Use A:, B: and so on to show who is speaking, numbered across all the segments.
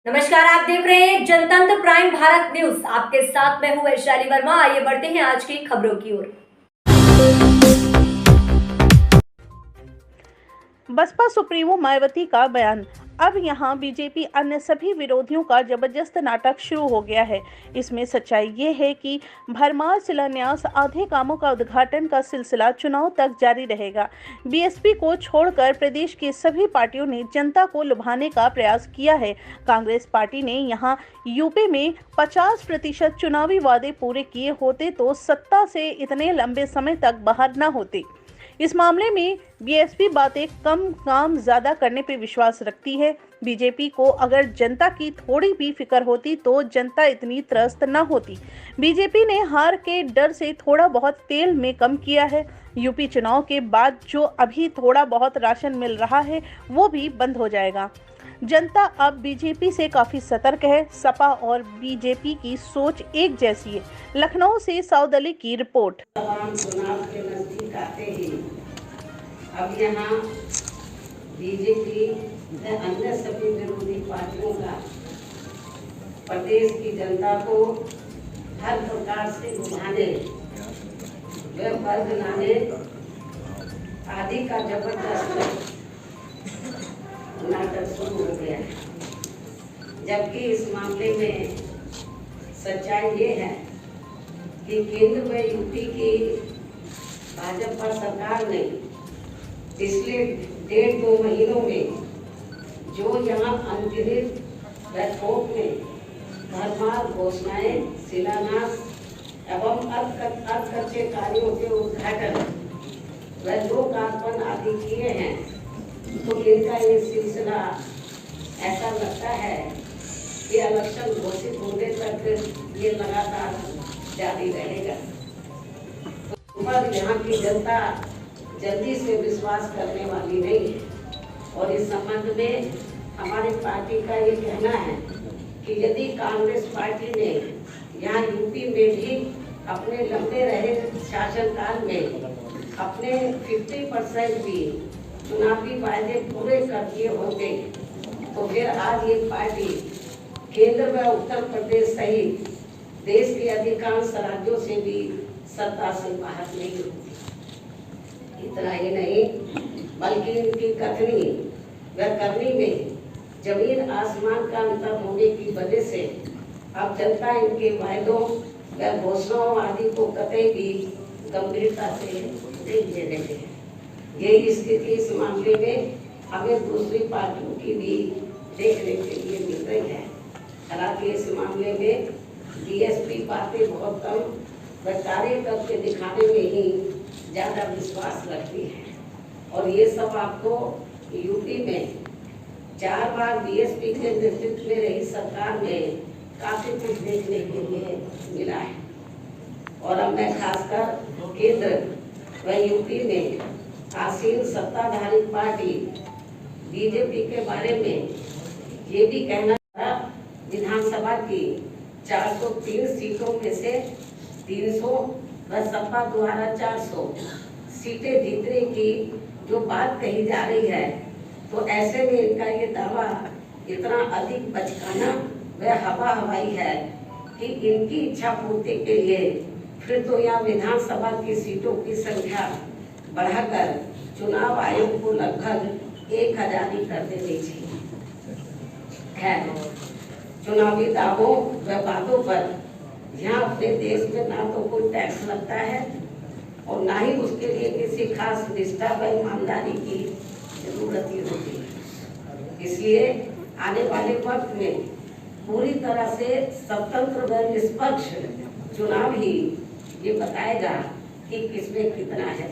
A: नमस्कार, आप देख रहे हैं जनतंत्र प्राइम भारत न्यूज। आपके साथ मैं हूं वैशाली वर्मा। आइए बढ़ते हैं आज की खबरों की ओर।
B: बसपा सुप्रीमो मायावती का बयान। अब यहां बीजेपी अन्य सभी विरोधियों का जबरदस्त नाटक शुरू हो गया है। इसमें सच्चाई ये है कि भरमार शिलान्यास, आधे कामों का उद्घाटन का सिलसिला चुनाव तक जारी रहेगा। बीएसपी को छोड़कर प्रदेश की सभी पार्टियों ने जनता को लुभाने का प्रयास किया है। कांग्रेस पार्टी ने यहां यूपी में 50% चुनावी वादे पूरे किए होते तो सत्ता से इतने लंबे समय तक बाहर न होते। इस मामले में बीएसपी बातें कम काम ज्यादा करने पर विश्वास रखती है। बीजेपी को अगर जनता की थोड़ी भी फिक्र होती तो जनता इतनी त्रस्त न होती। बीजेपी ने हार के डर से थोड़ा बहुत तेल में कम किया है। यूपी चुनाव के बाद जो अभी थोड़ा बहुत राशन मिल रहा है वो भी बंद हो जाएगा। जनता अब बीजेपी से काफी सतर्क है। सपा और बीजेपी की सोच एक जैसी है। लखनऊ से साउद अली की रिपोर्ट।
C: चुनाव के नजदीक आते ही अब यहाँ बीजेपी व अन्य सभी विरोधी पार्टियों का प्रदेश की जनता को हर प्रकार से लुभाने व वर्ग लाने आदि का जबरदस्त नाटक शुरू हो गया है। जबकि इस मामले में सच्चाई ये है कि केंद्र व यूपी की भाजपा सरकार ने पिछले 1.5-2 महीनों में जो यहाँ अंतरित व थोक में भरमार घोषणाएं, शिलान्यास एवं अधकच्चे कार्यों के उद्घाटन व लोकार्पण आदि किए हैं, तो इनका ये सिलसिला ऐसा लगता है कि इलेक्शन घोषित होने तक ये लगातार जारी रहेगा। पर यहाँ की जनता जल्दी से विश्वास करने वाली नहीं है और इस संबंध में हमारी पार्टी का ये कहना है कि यदि कांग्रेस पार्टी ने यहाँ यूपी में भी अपने लंबे रहे शासनकाल में अपने 50% भी चुनावी वायदे पूरे कर दिए होंगे, तो फिर आज ये पार्टी केंद्र व उत्तर प्रदेश सहित देश के अधिकांश राज्यों से भी सत्ता से बाहर नहीं होती। इतना ही नहीं बल्कि इनकी कथनी व करनी में जमीन आसमान का अंतर होने की वजह से अब जनता इनके वायदों व घोषणाओं आदि को कतई भी गंभीरता से नहीं ले रहे हैं। यही स्थिति इस मामले में हमें दूसरी पार्टियों की भी देखने के लिए मिल रही है। हालांकि इस मामले में बीएसपी बातें बहुत कम व कार्य करके दिखाने में ही ज़्यादा विश्वास रखती है और ये सब आपको यूपी में 4 बार बीएसपी के नेतृत्व में रही सरकार में काफ़ी कुछ देखने के लिए मिला है। और अब मैं खासकर केंद्र व यूपी में आसीन सत्ताधारी पार्टी बीजेपी के बारे में ये भी कहना था, विधानसभा की 403 सीटों में से 300 व सपा द्वारा 400 सीटें जीतने की जो बात कही जा रही है, तो ऐसे में इनका ये दावा इतना अधिक बचकाना व हवा हवाई है कि इनकी इच्छा पूर्ति के लिए फिर तो यहाँ विधानसभा की सीटों की संख्या बढ़ाकर चुनाव आयोग को लगभग 1000 ही कर देनी चाहिए। खैर, चुनावी दावों व वादों पर यहाँ अपने देश में ना तो कोई टैक्स लगता है और ना ही उसके लिए किसी खास निष्ठा व ईमानदारी की जरूरत ही होती है। इसलिए आने वाले वक्त में पूरी तरह से स्वतंत्र व निष्पक्ष चुनाव ही ये बताएगा कि किसमें कितना है।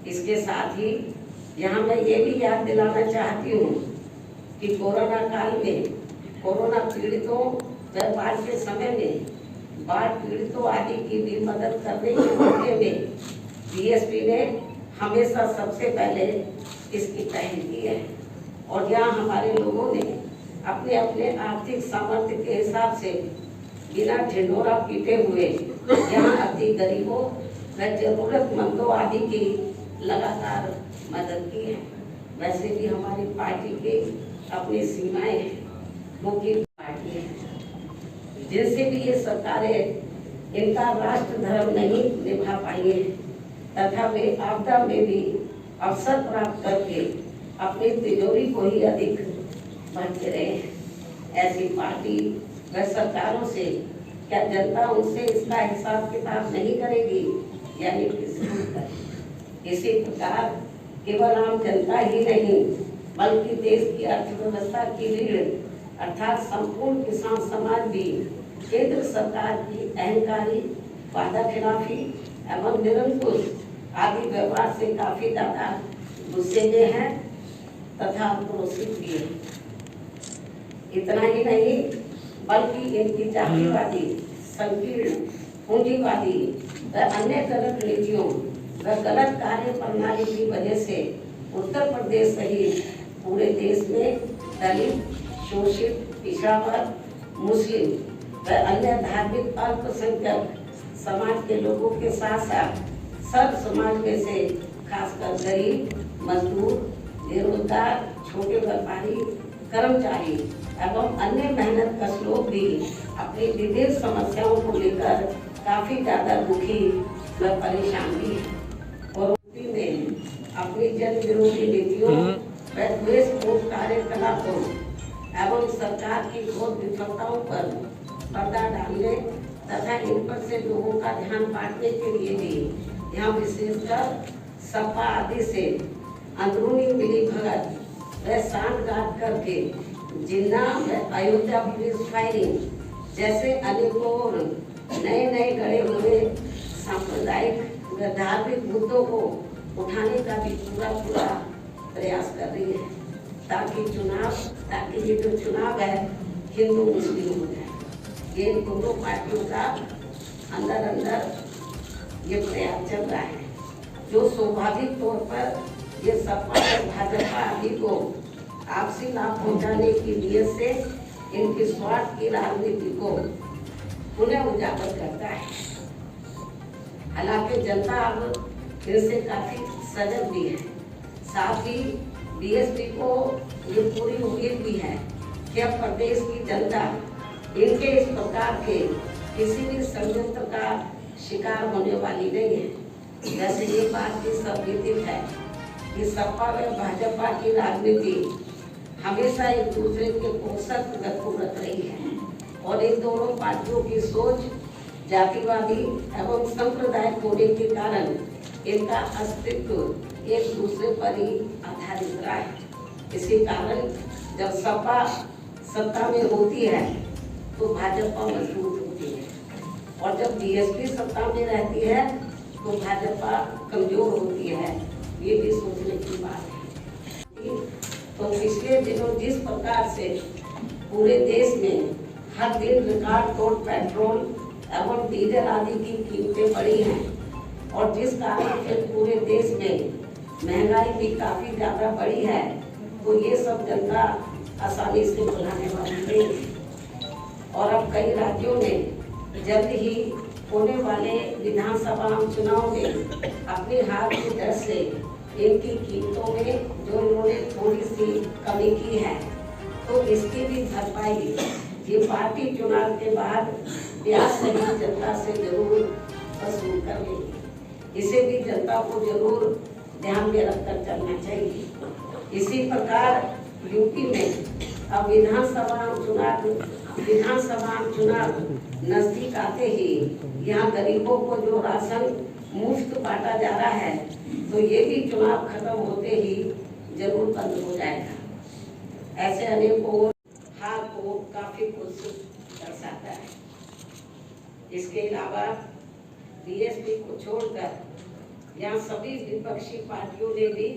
C: इसके साथ ही यहाँ मैं ये भी याद दिलाना चाहती हूँ कि कोरोना काल में कोरोना पीड़ितों व बाढ़ के समय में बाढ़ पीड़ितों आदि की भी मदद करने के मौके में बीएसपी ने हमेशा सबसे पहले इसकी पहल की है और यहाँ हमारे लोगों ने अपने अपने आर्थिक सामर्थ्य के हिसाब से बिना ढिंढोरा पीटे हुए यहाँ अति गरीबों व जरूरतमंदों आदि की लगातार मदद की है। वैसे भी हमारी पार्टी की अपनी सीमाएं हैं मुख्य पार्टी है, जिनसे भी ये सरकारें इनका राष्ट्र धर्म नहीं निभा पाई है तथा वे आपदा में भी अवसर प्राप्त करके अपनी तिजोरी को ही अधिक भरते रहे हैं। ऐसी पार्टी व सरकारों से क्या जनता उनसे इसका हिसाब किताब नहीं करेगी, यानी इसी प्रकार केवल आम जनता ही नहीं बल्कि देश की अर्थव्यवस्था की रीढ़ अर्थात संपूर्ण किसान समाज भी केंद्र सरकार की अहंकारी, वादा खिलाफी एवं निरंकुश आदि व्यवहार से काफी ज्यादा गुस्से में है तथा आक्रोशित भी है। इतना ही नहीं बल्कि इनकी जातिवादी, संकीर्ण, पूंजीवादी व अन्य गलत नीतियों व गलत कार्य प्रणाली की वजह से उत्तर प्रदेश सहित पूरे देश में दलित, शोषित, पिछड़ा वर्ग, मुस्लिम व अन्य धार्मिक अल्पसंख्यक समाज के लोगों के साथ साथ सब समाज में से खासकर गरीब, मजदूर, बेरोजगार, छोटे व्यापारी, कर्मचारी एवं अन्य मेहनत कश लोग भी अपनी विभिन्न समस्याओं को लेकर काफी ज्यादा दुखी व परेशान भी है और यूपी में अपनी जन विरोधी नीतियों व द्वेषपूर्ण कार्यकलापों एवं सरकार की घोर विफलताओं पर पर्दा डालने तथा इन पर से लोगों का ध्यान बांटने के लिए भी यहाँ विशेषकर सपा आदि से अंदरूनी मिली भगत व सांठगांठ करके जिन्ना व अयोध्या पुलिस फायरिंग जैसे अनेकों नए गढ़े हुए सांप्रदायिक व धार्मिक मुद्दों को उठाने का भी पूरा प्रयास कर रही है ताकि ये जो चुनाव है हिंदू मुस्लिम हो जाए। ये दोनों पार्टियों का अंदर ये प्रयास चल रहा है जो स्वाभाविक तौर पर ये सपा और भाजपा आदि को आपसी लाभ पहुंचाने की नियत से इनकी स्वार्थ की राजनीति को पुनः उजागर करता है। हालांकि जनता अब इनसे काफी सजग भी है, साथ ही बीएसपी को ये पूरी उम्मीद भी है कि अब प्रदेश की जनता इनके इस प्रकार के किसी भी षड्यंत्र का शिकार होने वाली नहीं है। वैसे ये बात भी सर्वविदित है कि सपा व भाजपा की राजनीति हमेशा एक दूसरे के पोषक रत रही है और इन दोनों पार्टियों की सोच जातिवादी एवं सांप्रदायिक होने के कारण इनका अस्तित्व एक दूसरे पर ही आधारित रहा है। इसी कारण जब सपा सत्ता में होती है तो भाजपा मजबूत होती है और जब बीएसपी सत्ता में रहती है तो भाजपा कमजोर होती है। ये भी सोचने की बात है। तो पिछले दिनों जिस प्रकार से पूरे देश में हर दिन रिकॉर्ड तोड़ पेट्रोल एवं डीजल आदि की कीमतें बढ़ी हैं और जिस कारण फिर पूरे देश में महंगाई भी काफी ज्यादा बढ़ी है, तो ये सब जनता आसानी से भुलाने वाली नहीं है। और अब कई राज्यों में जल्द ही होने वाले विधानसभा चुनाव में अपनी हार की डर से इनकी कीमतों में जो इन्होंने थोड़ी सी कमी की है, तो इसकी भी भरपाई ये पार्टी चुनाव के बाद ब्याज सहित जनता से जरूर वसूल कर लेगी। इसे भी जनता को जरूर ध्यान में रखकर चलना चाहिए। इसी प्रकार यूपी में अब विधानसभा चुनाव नजदीक आते ही यहाँ गरीबों को जो राशन मुफ्त बांटा जा रहा है, तो ये भी चुनाव खत्म होते ही जरूर बंद हो जाएगा। ऐसे अनेकों हाल को काफी कुछ दर्शाता है। इसके अलावा बीएसपी को छोड़कर यहाँ सभी विपक्षी पार्टियों ने भी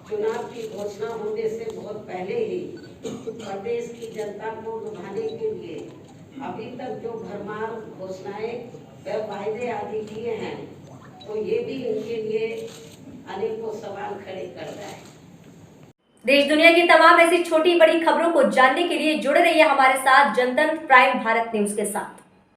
C: चुनाव की घोषणा होने से बहुत पहले ही प्रदेश की जनता को लुभाने के लिए अभी तक जो भरमार घोषणाएं व वायदे आदि किए हैं, तो ये भी इनके लिए अनेकों सवाल खड़े करता है।
A: देश दुनिया की तमाम ऐसी छोटी बड़ी खबरों को जानने के लिए जुड़े रहिए हमारे साथ जनतंत्र प्राइम भारत न्यूज के साथ।